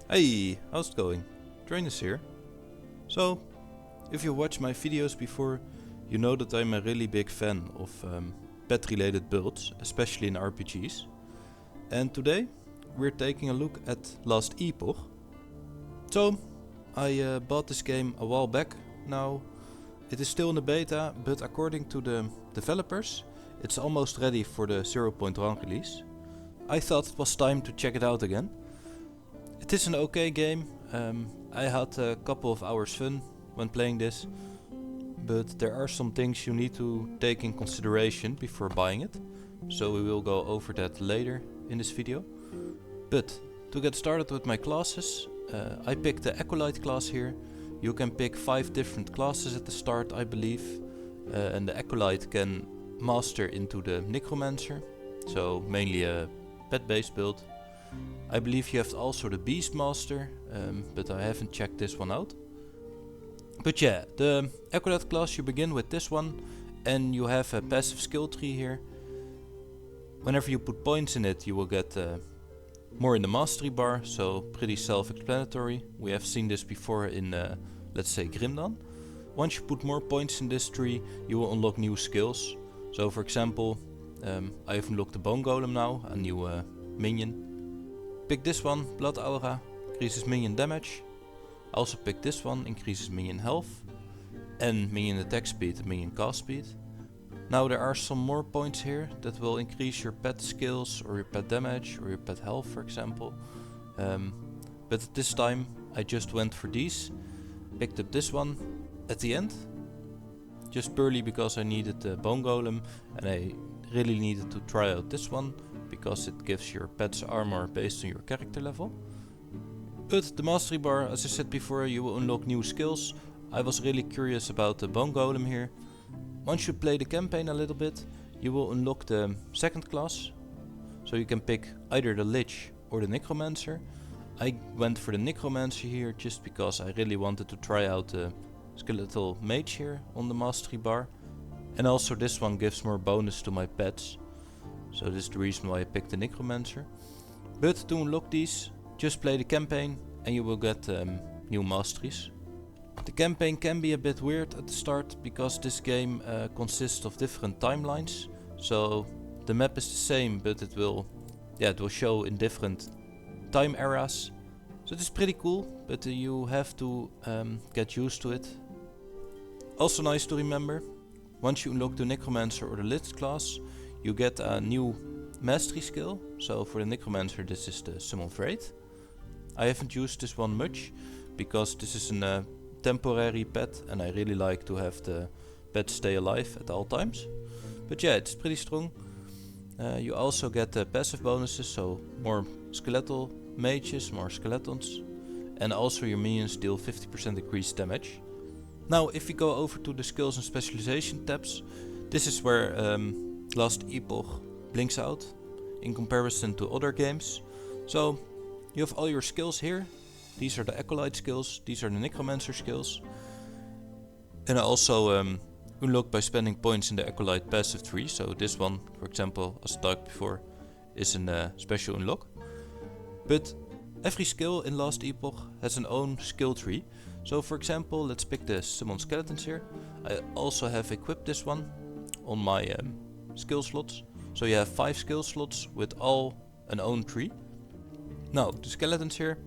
Hey, how's it going? Dranus here. So, if you watched my videos before, you know that I'm a really big fan of pet related builds, especially in RPGs. And today, we're taking a look at Last Epoch. So, I bought this game a while back now. It is still in the beta, but according to the developers, it's almost ready for the 0.1 release. I thought it was time to check it out again. It is an okay game. I had a couple of hours fun when playing this, but there are some things you need to take in consideration before buying it, so we will go over that later in this video. But to get started with my classes, I picked the Acolyte Class here. You can pick 5 different classes at the start, I believe, and the Acolyte can master into the Necromancer, so mainly a pet-based build. I believe you have also the Beastmaster, but I haven't checked this one out. But yeah, the Acolyte class, you begin with this one, and you have a passive skill tree here. Whenever you put points in it, you will get more in the mastery bar, so pretty self-explanatory. We have seen this before in, let's say, Grimdan. Once you put more points in this tree, you will unlock new skills. So for example, I have unlocked the Bone Golem now, a new minion. Pick this one, Blood Aura, increases minion damage. Also pick this one, increases minion health. And minion attack speed and minion cast speed. Now there are some more points here that will increase your pet skills or your pet damage or your pet health, for example. But at this time I just went for these. Picked up this one at the end. Just purely because I needed the Bone Golem and I really needed to try out this one, because it gives your pets armor based on your character level. But the mastery bar, as I said before, you will unlock new skills. I was really curious about the Bone Golem here. Once you play the campaign a little bit, you will unlock the second class. So you can pick either the Lich or the Necromancer. I went for the Necromancer here just because I really wanted to try out the Skeletal Mage here on the mastery bar. And also this one gives more bonus to my pets. So this is the reason why I picked the Necromancer. But to unlock these, just play the campaign and you will get new masteries. The campaign can be a bit weird at the start because this game consists of different timelines. So the map is the same, but it will show in different time eras. So it is pretty cool, but you have to get used to it. Also nice to remember, once you unlock the Necromancer or the Lich class, you get a new mastery skill. So for the Necromancer this is the Summon Wraith. I haven't used this one much because this is a temporary pet and I really like to have the pet stay alive at all times. But yeah, it's pretty strong. You also get passive bonuses, so more skeletal mages, more skeletons, and also your minions deal 50% increased damage. Now if we go over to the skills and specialization tabs, this is where Last Epoch blinks out in comparison to other games. So you have all your skills here. These are the Acolyte skills, these are the Necromancer skills. And I also unlock by spending points in the Acolyte passive tree. So this one, for example, as I talked before, is a special unlock. But every skill in Last Epoch has an own skill tree. So for example, let's pick the Summon Skeletons here. I also have equipped this one on my skill slots. So you have 5 skill slots with all an own tree. Now the skeletons here.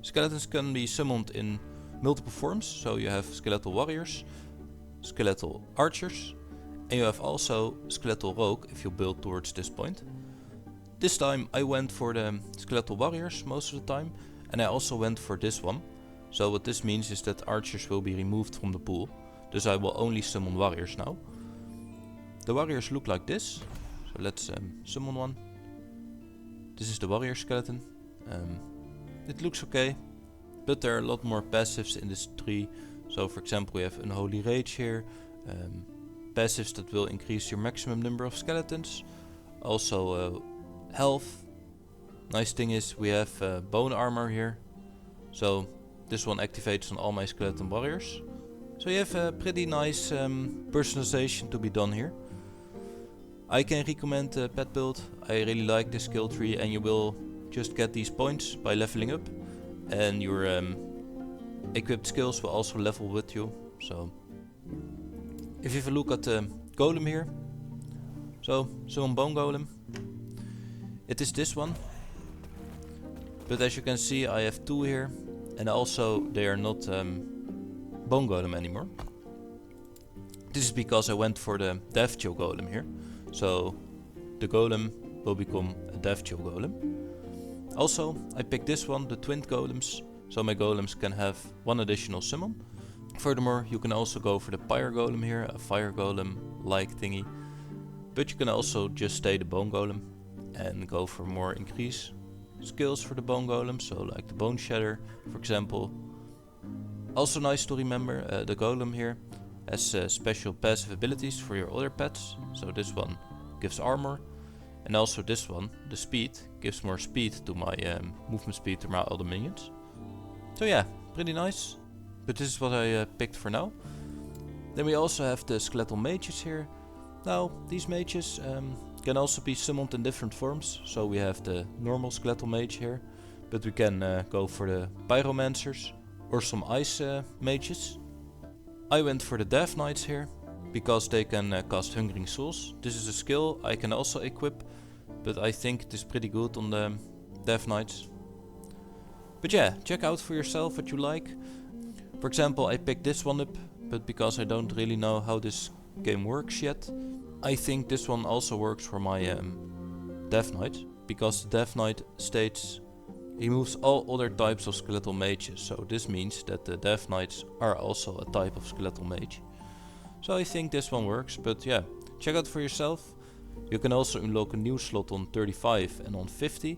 Skeletons can be summoned in multiple forms. So you have skeletal warriors, skeletal archers, and you have also skeletal rogue if you build towards this point. This time I went for the skeletal warriors most of the time, and I also went for this one. So what this means is that archers will be removed from the pool. Thus I will only summon warriors now. The warriors look like this. So let's summon one. This is the warrior skeleton. It looks okay, but there are a lot more passives in this tree. So for example we have Unholy Rage here. Passives that will increase your maximum number of skeletons. Also health. Nice thing is we have bone armor here. So this one activates on all my skeleton warriors. So you have a pretty nice personalization to be done here. I can recommend the pet build. I really like this skill tree and you will just get these points by leveling up. and your equipped skills will also level with you. So if you have a look at the golem here, so summon bone golem, it is this one, but as you can see I have 2 here, and also they are not bone golem anymore. This is because I went for the death chill golem here, so the golem will become a death chill golem. Also I picked this one, the twin golems, so my golems can have 1 additional summon. Furthermore, you can also go for the pyre golem here, a fire golem like thingy, but you can also just stay the bone golem and go for more increase skills for the bone golem, so like the bone shatter for example. Also nice to remember, the golem here has special passive abilities for your other pets. So this one gives armor, and also this one, the speed, gives more speed to my movement speed to my other minions. So yeah, pretty nice, but this is what I picked for now. Then we also have the skeletal mages here. Now these mages can also be summoned in different forms. So we have the normal skeletal mage here, but we can go for the pyromancers or some ice mages. I went for the death knights here because they can cast hungering souls. This is a skill I can also equip, but I think it is pretty good on the death knights. But yeah, check out for yourself what you like. For example, I picked this one up, but because I don't really know how this game works yet, I think this one also works for my death knight, because the death knight states removes all other types of skeletal mages. So this means that the death knights are also a type of skeletal mage. So I think this one works, but yeah, check out for yourself. You can also unlock a new slot on 35 and on 50.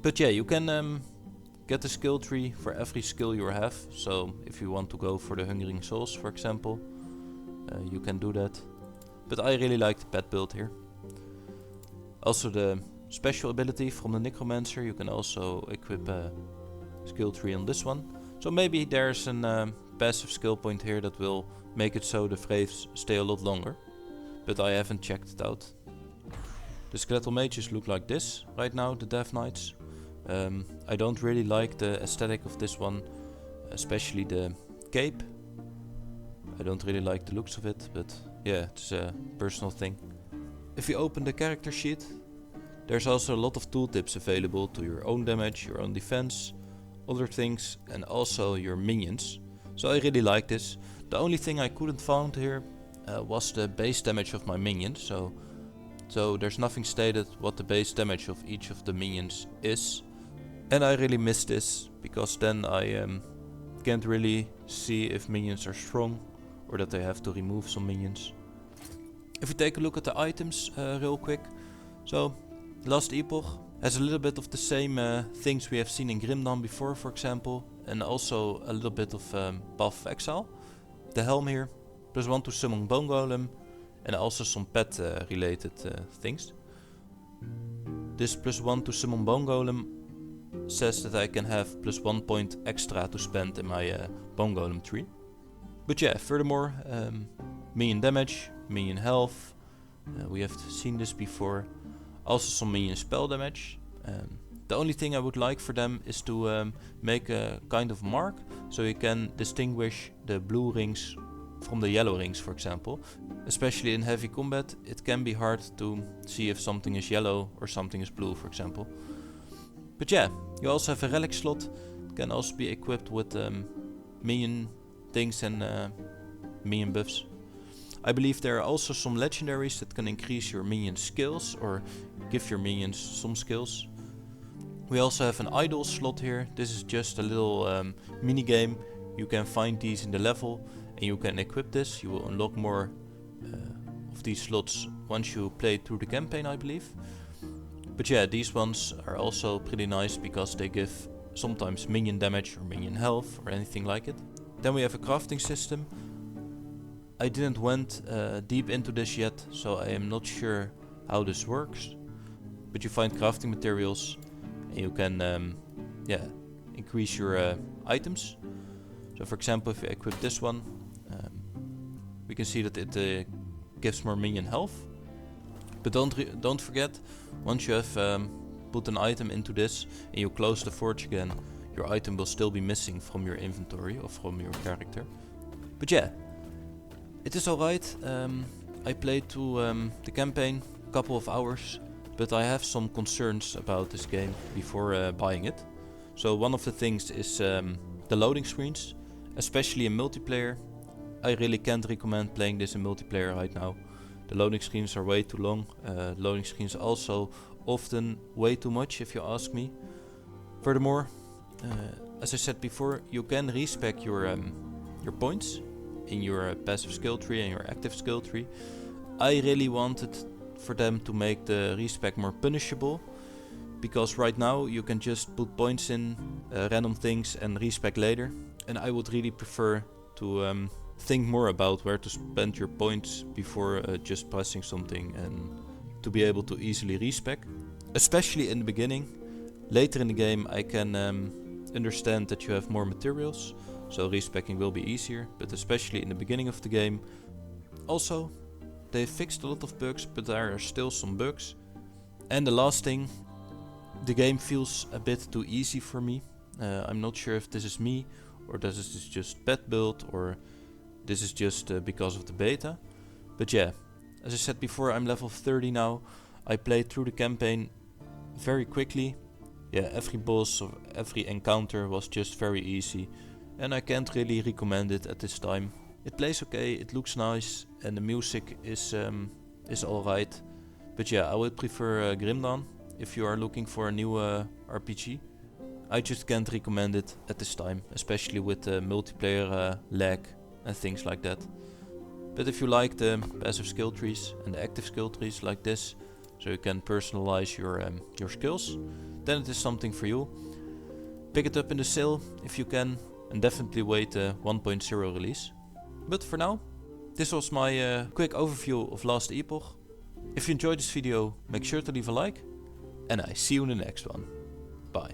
But yeah, you can get the skill tree for every skill you have. So if you want to go for the hungering souls for example, you can do that. But I really like the pet build here. Also the special ability from the Necromancer, you can also equip a skill tree on this one. So maybe there's an passive skill point here that will make it so the fraves stay a lot longer. But I haven't checked it out. The skeletal mages look like this right now, the death knights. I don't really like the aesthetic of this one, especially the cape. I don't really like the looks of it, but yeah, it's a personal thing. If you open the character sheet, there's also a lot of tooltips available to your own damage, your own defense, other things, and also your minions. So I really like this. The only thing I couldn't find here was the base damage of my minion. So there's nothing stated what the base damage of each of the minions is. And I really miss this, because then I can't really see if minions are strong or that I have to remove some minions. If we take a look at the items real quick. So Last Epoch has a little bit of the same things we have seen in Grimdan before, for example, and also a little bit of Path of Exile. The helm here, +1 to summon bone golem, and also some pet related things. This +1 to summon bone golem says that I can have +1 point extra to spend in my bone golem tree. But yeah, furthermore, minion damage, minion health, we have seen this before. Also some minion spell damage. The only thing I would like for them is to make a kind of mark, so you can distinguish the blue rings from the yellow rings, for example. Especially in heavy combat, it can be hard to see if something is yellow or something is blue, for example. But yeah, you also have a relic slot. It can also be equipped with minion things and minion buffs. I believe there are also some legendaries that can increase your minion skills or give your minions some skills. We also have an idol slot here. This is just a little mini game. You can find these in the level and you can equip this. You will unlock more of these slots once you play through the campaign, I believe. But yeah, these ones are also pretty nice because they give sometimes minion damage or minion health or anything like it. Then we have a crafting system. I didn't went deep into this yet, so I am not sure how this works. But you find crafting materials and you can increase your items. So for example, if you equip this one, we can see that it gives more minion health. But don't forget, once you have put an item into this and you close the forge again, your item will still be missing from your inventory or from your character. But yeah, it is alright. I played through the campaign a couple of hours, but I have some concerns about this game before buying it. So one of the things is the loading screens, especially in multiplayer. I really can't recommend playing this in multiplayer right now. The loading screens are way too long. Loading screens also often way too much, if you ask me. Furthermore, as I said before, you can respec your points in your passive skill tree and your active skill tree. I really wanted for them to make the respec more punishable, because right now you can just put points in random things and respec later, and I would really prefer to think more about where to spend your points before just pressing something, and to be able to easily respec, especially in the beginning. Later in the game I can understand that you have more materials, so respecking will be easier, but especially in the beginning of the game. Also, they fixed a lot of bugs, but there are still some bugs. And the last thing, the game feels a bit too easy for me. I'm not sure if this is me, or this is just bad build, or this is just because of the beta. But yeah, as I said before, I'm level 30 now. I played through the campaign very quickly. Yeah, every boss or every encounter was just very easy, and I can't really recommend it at this time. It plays okay, it looks nice, and the music is alright. But yeah, I would prefer Grimdan if you are looking for a new RPG. I just can't recommend it at this time, especially with the multiplayer lag and things like that. But if you like the passive skill trees and the active skill trees like this, so you can personalize your skills, then it is something for you. Pick it up in the sale if you can, and definitely wait the 1.0 release. But for now, this was my quick overview of Last Epoch. If you enjoyed this video, make sure to leave a like, and I see you in the next one. Bye.